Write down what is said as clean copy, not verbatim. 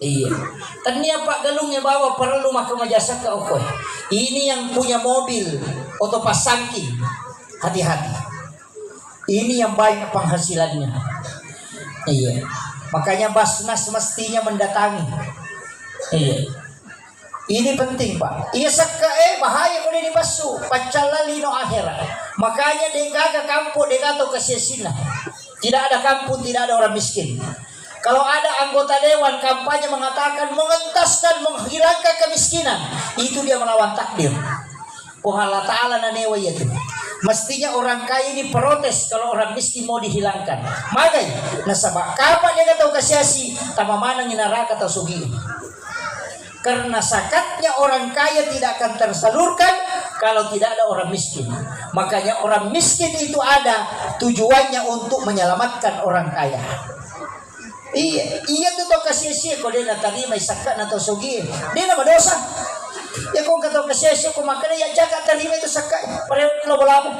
Iya. Tania Pak Galungnya bawa perlu maka majasa ke okoy. Ini yang punya mobil oto pasangki. Hati-hati. Ini yang banyak penghasilannya. Iya. Makanya Basnas mestinya mendatangi. Iya. Ini penting Pak. Iya saka bahaya kalau ini basu. Pacalali no akhirat. Makanya dengaga kampung dengato kesesina. Tidak ada kampung, tidak ada orang miskin. Kalau ada anggota dewan kampanye mengatakan mengentaskan, menghilangkan kemiskinan, itu dia melawan takdir. Oh Allah Ta'ala nanewa itu. Mestinya orang kaya ini protes kalau orang miskin mau dihilangkan. Magai, nasabak kapan dia tahu kasiasi, tama mana neraka atau sugi. Karena sakatnya orang kaya tidak akan tersalurkan kalau tidak ada orang miskin. Makanya orang miskin itu ada tujuannya untuk menyelamatkan orang kaya. Iya tuh kasih ko dia tadi may sakat na to sugi. Di na madosa. Ya kung kato kasih ko makanya ya jaga terima itu sakat. Pareho lo bolamo.